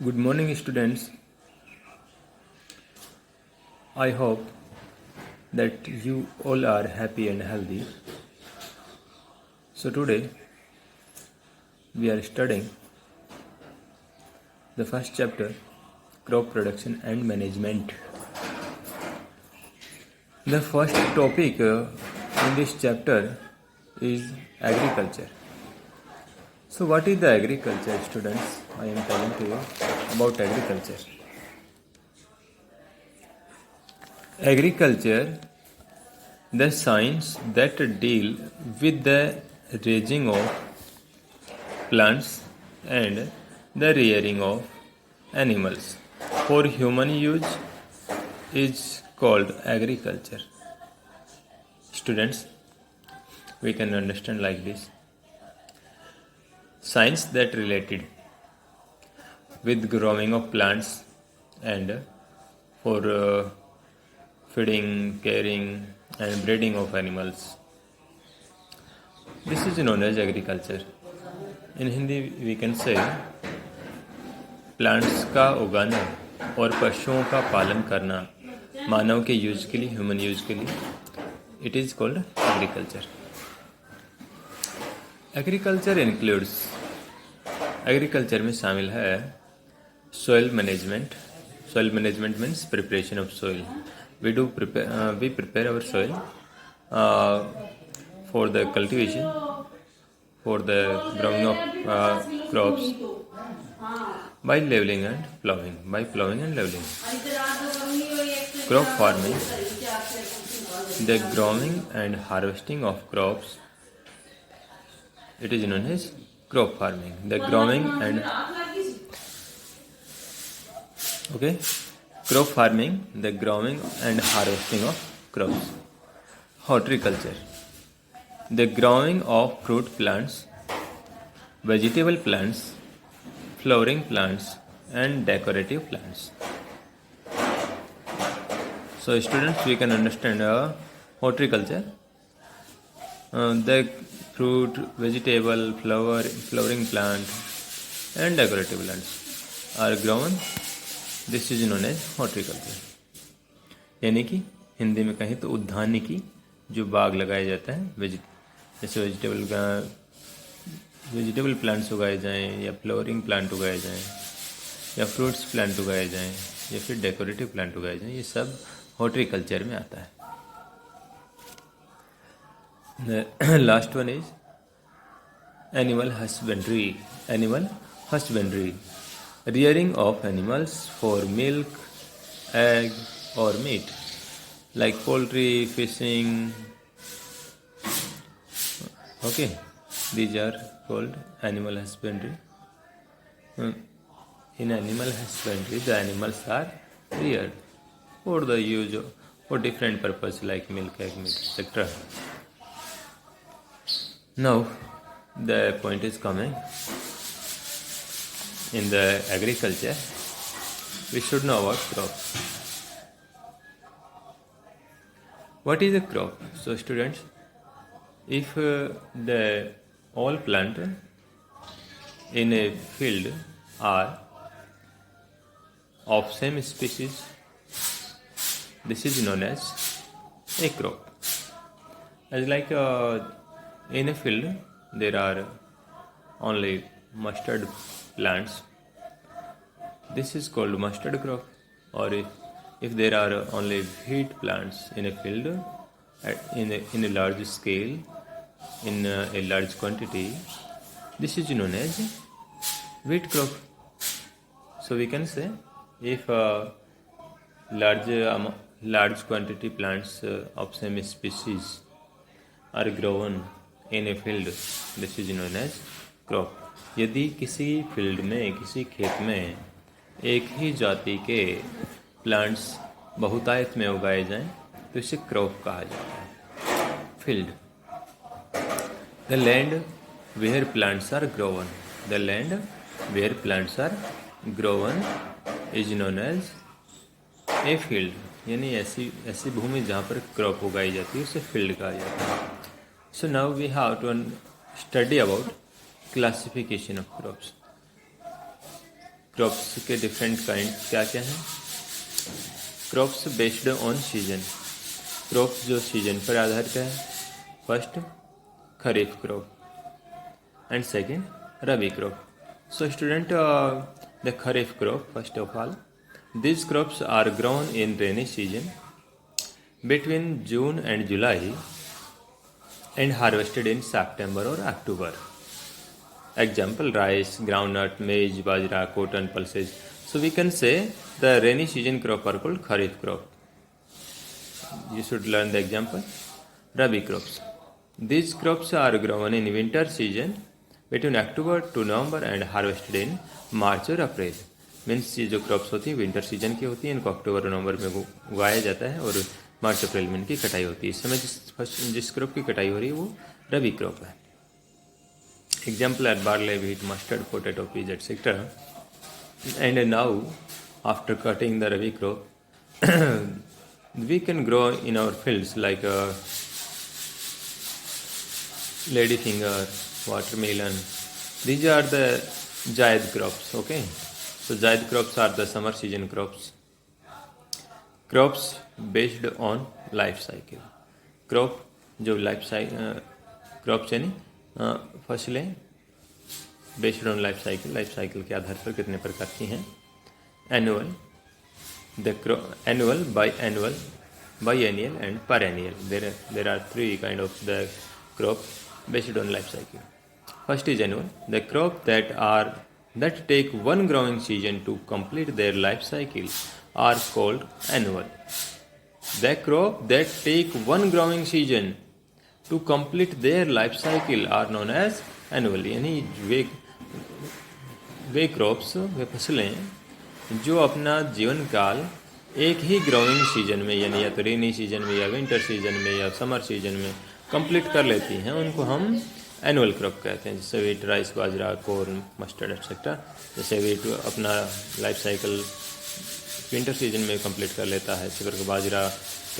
Good morning, students. I hope that you all are happy and healthy. So, today we are studying the first chapter, crop production and management. The first topic in this chapter is agriculture. So, what is the agriculture, students? I am telling to you about agriculture. Agriculture, the science that deal with the raising of plants and the rearing of animals for human use is called agriculture. Students, we can understand like this. Science that related with growing of plants and for feeding, caring and breeding of animals. This is known as agriculture. In Hindi we can say plants का उगाना और पशुओं का पालन करना मानव के use के लिए, ह्यूमन यूज के लिए, it is called agriculture. Agriculture includes, agriculture में शामिल है soil management. Soil management means preparation of soil. We prepare our soil for the cultivation, for the growing of crops by leveling and plowing. By plowing and leveling. Crop farming, the growing and harvesting of crops. It is known as crop farming. The growing and crop farming, the growing and harvesting of crops. Horticulture, the growing of fruit plants, vegetable plants, flowering plants and decorative plants. So students, we can understand horticulture. The fruit, vegetable, flowering plant and decorative plants are grown. This is known as horticulture. यानी कि हिंदी में कहें तो उद्यानिकी, जो बाग लगाया जाता है, जैसे वेजिटेबल प्लांट्स उगाए जाएं या फ्लावरिंग प्लांट उगाए जाएं या फ्रूट्स प्लांट उगाए जाएं या फिर डेकोरेटिव प्लांट उगाए जाएं, ये सब हॉर्टिकल्चर में आता है. Last one is animal husbandry. Animal husbandry, rearing of animals for milk, egg or meat, like poultry, fishing. Okay, these are called animal husbandry. In animal husbandry, the animals are reared for the use of, for different purpose like milk, egg, meat, etc. Now the point is coming. In the agriculture, we should know about crops. What is a crop? So students, if the all plant in a field are of same species, this is known as a crop. As like in a field there are only mustard plants, this is called mustard crop. Or if there are only wheat plants in a field in a large scale, in a large quantity, this is known as wheat crop. So we can say if large quantity plants of same species are grown in a field, this is known as crop. यदि किसी field में, किसी खेत में एक ही जाति के plants बहुतायत में उगाए जाएं तो इसे क्रॉप कहा जाता है. Field, the land where plants are grown. The land where plants are grown is known as a field. यानी ऐसी भूमि जहाँ पर क्रॉप उगाई जाती है उसे फील्ड कहा जाता है. So now we have to study about classification of crops. Crops के डिफरेंट काइंड क्या क्या हैं? Crops based on season, crops जो सीजन पर आधारित है. First kharif crop and second rabi crop. So student, the kharif crop first of all, these crops are grown in rainy season between June and July and harvested in September or October. Example: rice, groundnut, maize, bajra, cotton, pulses. So we can say the rainy season crop are called kharif crop. You should learn the example. Rabi crops. These crops are grown in winter season between October to November and harvested in March or April. Means ये जो crops होती हैं winter season की होती हैं, इनको अक्टूबर और नवंबर में उगाया जाता है और मार्च अप्रैल में इनकी कटाई होती है. इस समय जिस क्रॉप की कटाई हो रही है वो रबी क्रॉप है. Example are barley, wheat, mustard, potato, peas etcetera. And now after cutting the rabi crop we can grow in our fields like ladyfinger, watermelon. These are the जायद crops. Okay, so जायद crops are the summer season crops. Crops based on life cycle. Crop जो life cycle crops यानी फसलें based on life cycle के आधार पर कितने प्रकार की हैं. Annual, annual, biennial and perennial. There are three kind of the crop based on life cycle. First is annual, the crop that take one growing season to complete their life cycle are called annual. The crop that take one growing season to complete their life cycle are known as annual. यानी वे crops, वे फसलें जो अपना जीवन काल एक ही growing season में यानी या तो रेनी सीजन में या विंटर सीजन में या समर सीजन में कंप्लीट कर लेती हैं, उनको हम एनुअल क्रॉप कहते हैं. जैसे वीट, राइस, बाजरा, कॉर्न, मस्टर्ड एटसेट्रा. जैसे वीट अपना लाइफ साइकिल विंटर सीजन में कंप्लीट कर लेता है, इसी प्रकार बाजरा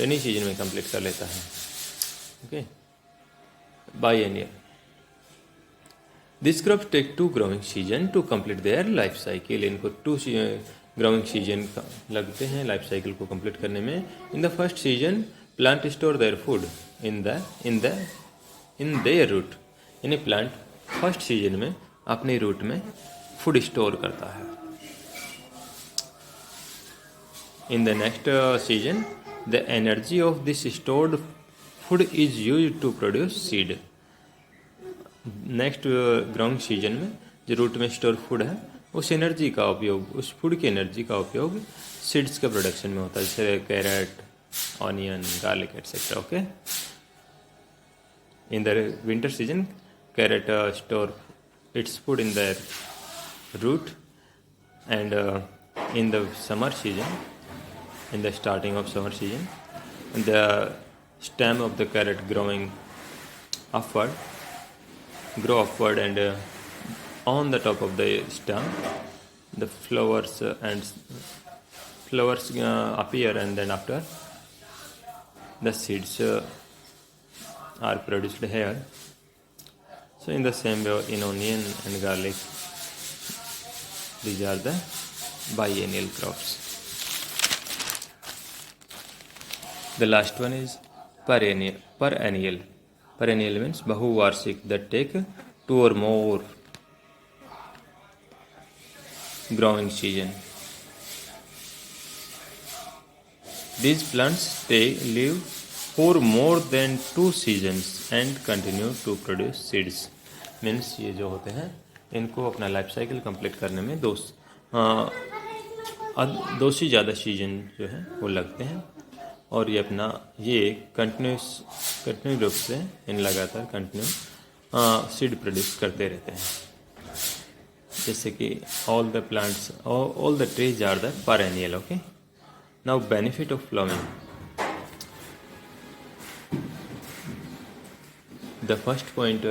रेनी सीजन में कंप्लीट कर लेता है. Okay. Biennial, this crop take 2 growing season to complete their life cycle. इनको 2 ग्रोइंग सीजन लगते हैं लाइफ साइकिल को कंप्लीट करने में. In the first season plant store their food in their root. यानी प्लांट फर्स्ट सीजन में अपने root में फूड स्टोर करता है. In the next season the energy of this stored food is used to produce seed. Next growing season में जो root में store food है उस एनर्जी का उपयोग, उस फूड की एनर्जी का उपयोग सीड्स के प्रोडक्शन में होता है, जैसे carrot, onion, garlic etcetera. Okay. In the winter season carrot store its food in the root and in the summer season, in the starting of summer season, the stem of the carrot grow upward and on the top of the stem the flowers appear, and then after the seeds are produced here. So in the same way in onion and garlic, these are the biennial crops. The last one is perennial. Perennial means बहुवार्षिक, that take 2 or more growing season. These plants live for more than 2 seasons and continue to produce seeds. Means ये जो होते हैं इनको अपना life cycle complete करने में 2 से ज़्यादा सीजन जो है वो लगते हैं, और ये अपना कंटिन्यू रूप से इन लगातार कंटिन्यू सीड प्रोड्यूस करते रहते हैं. जैसे कि all the plants, all the trees are the perennial. Okay. Now benefit of flowering. The first point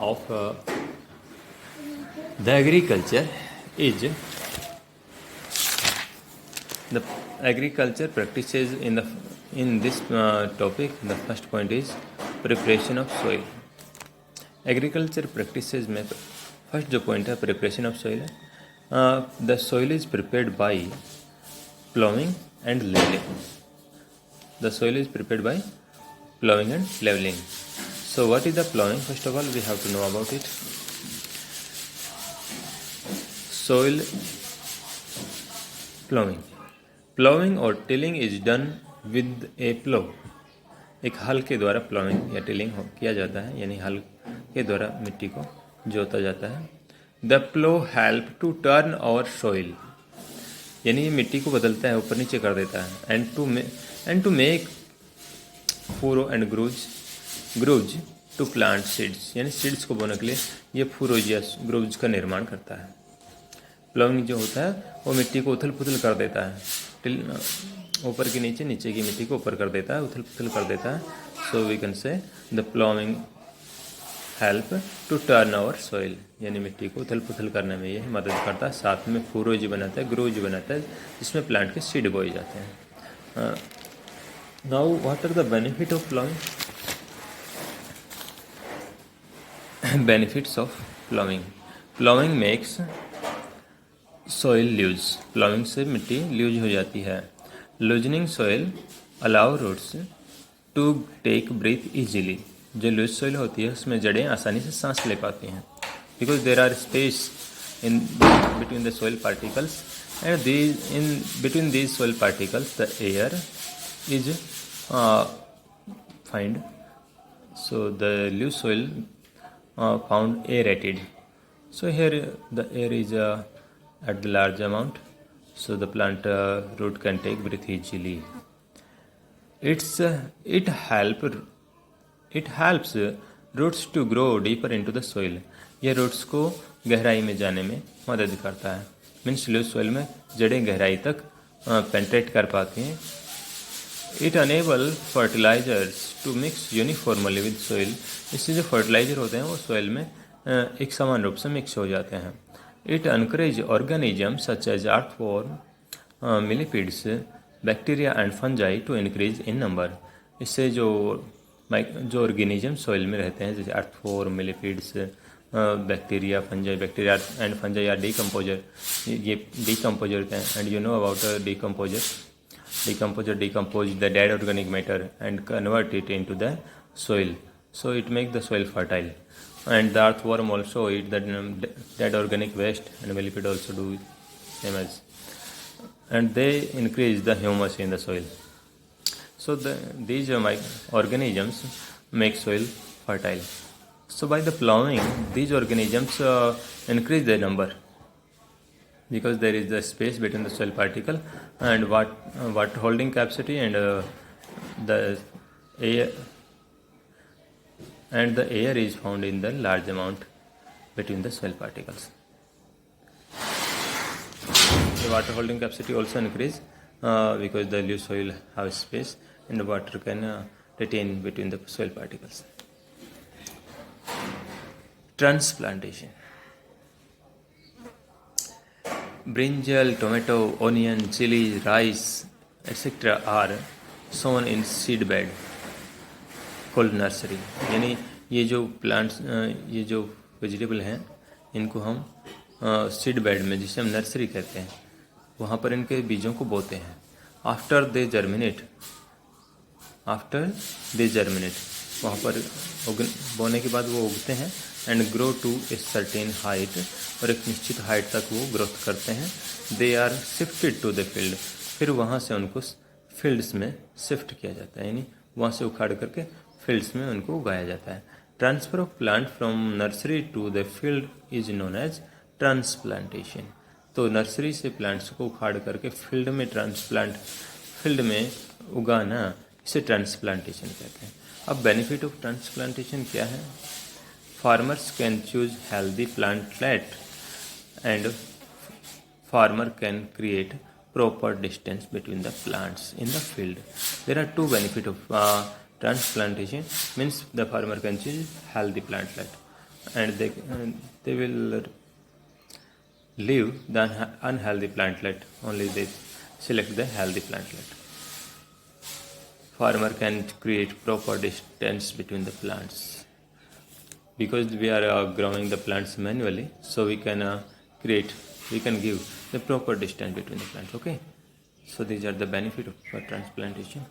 of the agriculture is the agriculture practices in this topic. The first point is preparation of soil. Agriculture practices में first जो point है preparation of soil है. The soil is prepared by plowing and leveling. The soil is prepared by plowing and leveling. So what is the plowing? First of all, we have to know about it. Soil plowing. Plowing or tilling is done with a plow. एक हल के द्वारा ploughing या tilling किया जाता है, यानी हल के द्वारा मिट्टी को जोता जाता है. The plough help to turn our soil, यानी ये मिट्टी को बदलता है, ऊपर नीचे कर देता है. And to make furrow and grooves to plant seeds, यानी सीड्स को बोने के लिए ये फूरोज या ग्रूज का निर्माण करता है. प्लाउइंग जो होता है वो मिट्टी को उथल पुथल कर देता है, ऊपर के नीचे, नीचे की मिट्टी को ऊपर कर देता है, उथल पुथल कर देता है. So we can say the ploughing help to turn our soil, यानी मिट्टी को उथल पुथल करने में यह मदद करता है. साथ में फूरोज बनाता है, ग्रोज बनाता है, जिसमें प्लांट के सीड बोए जाते हैं. Now what are the benefit of ploughing? Benefits of ploughing. Ploughing makes soil loose, ploughing से मिट्टी लूज हो जाती है. Loosening soil allow roots to take breath easily, जो लूज सॉइल होती है उसमें जड़ें आसानी से सांस ले पाती हैं. Because there are space in between the soil particles and in between these soil particles the air is find. So the loose soil found aerated. So here the air is at the large amount, so the plant root can take breath easily. It helps roots to grow deeper into the soil. यह roots को गहराई में जाने में मदद करता है. Means loose soil में जड़ें गहराई तक पेंट्रेट कर पाती हैं. It enable fertilisers to mix uniformly with soil. इससे जो फर्टिलाइजर होते हैं वो सोइल में एक समान रूप से मिक्स हो जाते हैं. It encourage organism such as earthworm, millipedes, bacteria and fungi to increase in number. इससे जो ऑर्गेनिज्म सोइल में रहते हैं, जैसे earthworm, millipedes, bacteria, fungi, bacteria and fungi are decomposer. ये डीकम्पोजर हैं, and you know about decomposer. Decomposer decompose the dead organic matter and convert it into the soil, so it makes the soil fertile. And the earthworm also eat the dead organic waste, and millipede also do same as, and they increase the humus in the soil. So these organisms make soil fertile. So by the plowing, these organisms increase their number, because there is the space between the soil particle and water holding capacity and the air is found in the large amount between the soil particles. The water holding capacity also increase because the loose soil have space and the water can retain between the soil particles. Transplantation. Brinjal, tomato, onion, chili, rice, etc. are sown in seed bed called nursery. यानी ये जो plants, ये जो vegetable हैं, इनको हम seed bed में, जिसे हम नर्सरी कहते हैं, वहाँ पर इनके बीजों को बोते हैं. आफ्टर दे जर्मिनेट, वहाँ पर बोने के बाद वो उगते हैं. And grow to a certain height, और एक निश्चित हाइट तक वो ग्रोथ करते हैं. They are shifted to the field, फिर वहाँ से उनको फील्ड्स में शिफ्ट किया जाता है, यानी वहाँ से उखाड़ करके फील्ड्स में उनको उगाया जाता है. Transfer of plant from nursery to the field is known as transplantation. तो नर्सरी से प्लांट्स को उखाड़ करके फील्ड में उगाना, इसे ट्रांसप्लांटेशन कहते हैं. अब बेनिफिट ऑफ ट्रांसप्लांटेशन क्या है? Farmers can choose healthy plantlet and farmer can create proper distance between the plants in the field. There are two benefits of transplantation. Means the farmer can choose healthy plantlet and they will leave the unhealthy plantlet. Only they select the healthy plantlet. Farmer can create proper distance between the plants. Because we are growing the plants manually, so we can create we can give the proper distance between the plants. Okay, so these are the benefit of transplantation.